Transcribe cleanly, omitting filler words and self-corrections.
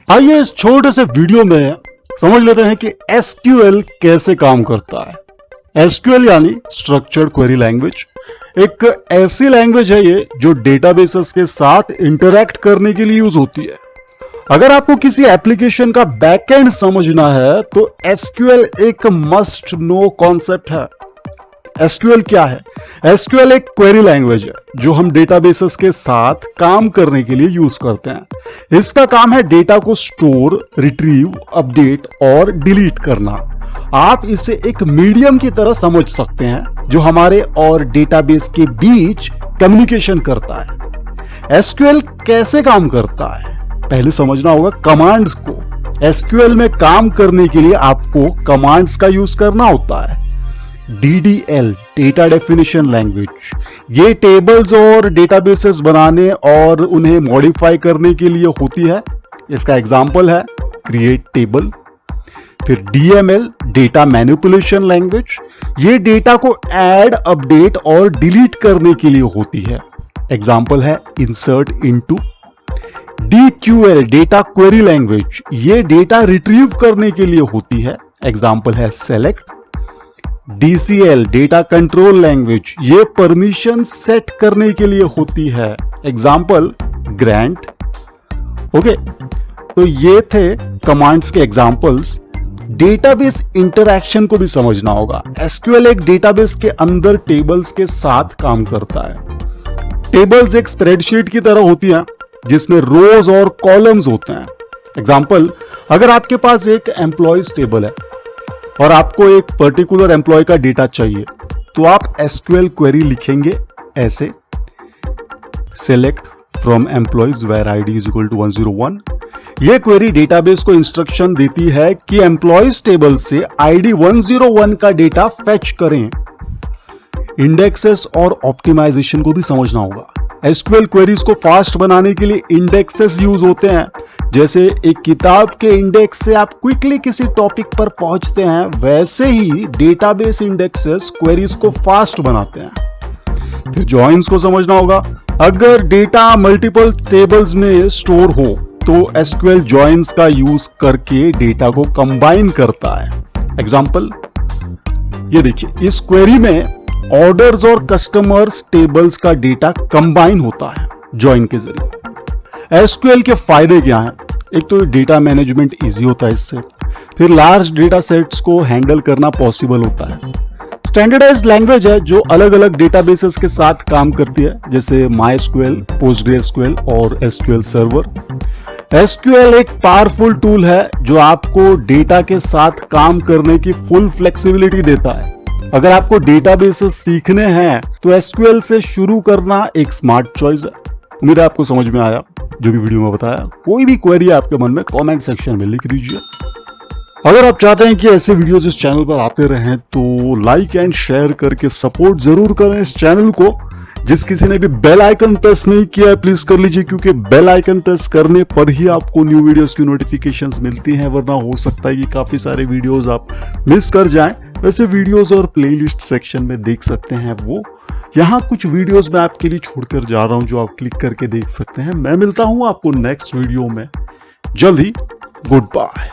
आइए इस छोटे से वीडियो में समझ लेते हैं कि एसक्यूएल कैसे काम करता है। एसक्यूएल यानी स्ट्रक्चर्ड क्वेरी लैंग्वेज एक ऐसी लैंग्वेज है ये जो डेटाबेसेस के साथ इंटरैक्ट करने के लिए यूज होती है। अगर आपको किसी एप्लीकेशन का बैकएंड समझना है तो एसक्यूएल एक मस्ट नो कॉन्सेप्ट है। एसक्यूएल क्या है? एसक्यूएल एक क्वेरी लैंग्वेज है जो हम डेटाबेसेस के साथ काम करने के लिए यूज करते हैं। इसका काम है डेटा को स्टोर, रिट्रीव, अपडेट और डिलीट करना। आप इसे एक मीडियम की तरह समझ सकते हैं जो हमारे और डेटाबेस के बीच कम्युनिकेशन करता है। एसक्यूएल कैसे काम करता है? पहले समझना होगा कमांड्स को। एसक्यूएल में काम करने के लिए आपको कमांड्स का यूज करना होता है। DDL डेटा डेफिनेशन लैंग्वेज ये टेबल्स और डेटाबेसेस बनाने और उन्हें मॉडिफाई करने के लिए होती है। इसका एग्जांपल है क्रिएट टेबल। फिर DML डेटा मैनिपुलेशन लैंग्वेज ये डेटा को ऐड, अपडेट और डिलीट करने के लिए होती है। एग्जांपल है insert into. DQL data query language ये डेटा रिट्रीव करने के लिए होती है। एग्जांपल है select. DCL data control language ये परमिशन सेट करने के लिए होती है। Example grant. ओके, तो ये थे कमांड्स के एग्जांपल्स। डेटाबेस इंटरैक्शन को भी समझना होगा। एसक्यूएल एक डेटाबेस के अंदर टेबल्स के साथ काम करता है। टेबल्स एक स्प्रेडशीट की तरह होती है जिसमें रोज और कॉलम्स होते हैं। एग्जांपल, अगर आपके पास एक एम्प्लॉयज टेबल है और आपको एक पर्टिकुलर एम्प्लॉय का डेटा चाहिए तो आप एसक्यूएल क्वेरी लिखेंगे ऐसे, select from employees where ID is equal to 101। यह क्वेरी डेटाबेस को इंस्ट्रक्शन देती है कि एम्प्लॉयज टेबल से आईडी 101 का डेटा फेच करें। इंडेक्सेस और ऑप्टिमाइजेशन को भी समझना होगा। एसक्यूएल क्वेरीज को फास्ट बनाने के लिए इंडेक्सेस यूज होते हैं। जैसे एक किताब के इंडेक्स से आप क्विकली किसी टॉपिक पर पहुंचते हैं, वैसे ही डेटाबेस इंडेक्सेस क्वेरीज को फास्ट बनाते हैं। फिर जॉइंस को समझना होगा। अगर डेटा मल्टीपल टेबल्स में स्टोर हो तो एसक्यूएल जॉइंस का यूज करके डेटा को कंबाइन करता है। एग्जांपल ये देखिए, इस क्वेरी में ऑर्डर्स और कस्टमर्स टेबल्स का डेटा कंबाइन होता है जॉइन के जरिए। एसक्यूएल के फायदे क्या हैं? एक तो डेटा मैनेजमेंट इजी होता है इससे। फिर लार्ज डेटा सेट्स को हैंडल करना पॉसिबल होता है। स्टैंडर्डाइज्ड लैंग्वेज है जो अलग अलग डेटाबेसेस के साथ काम करती है, जैसे माइस्क्यूएल, पोस्टग्रेसक्यूएल और एसक्यूएल सर्वर। एसक्यूएल एक पावरफुल टूल है जो आपको डेटा के साथ काम करने की फुल फ्लेक्सिबिलिटी देता है। अगर आपको डेटाबेसेस सीखने हैं तो एसक्यूएल से शुरू करना एक स्मार्ट चॉइस है। उम्मीद है आपको समझ में आया जो भी वीडियो में बताया। कोई भी क्वेरी आपके मन में कमेंट सेक्शन में लिख दीजिए। अगर आप चाहते हैं कि ऐसे वीडियोस इस चैनल पर आते रहें तो लाइक एंड शेयर करके सपोर्ट जरूर करें इस चैनल को। जिस किसी ने भी बेल आइकन प्रेस नहीं किया है प्लीज कर लीजिए, क्योंकि बेल आइकन प्रेस करने पर ही आपको न्यू वीडियोस की नोटिफिकेशंस मिलती हैं, वरना हो सकता है कि काफी सारे वीडियोस आप मिस कर जाएं। वैसे वीडियोस और प्लेलिस्ट सेक्शन में देख सकते हैं वो। यहाँ कुछ वीडियोस मैं आपके लिए छोड़कर जा रहा हूं जो आप क्लिक करके देख सकते हैं। मैं मिलता हूं आपको नेक्स्ट वीडियो में जल्द ही। Good bye.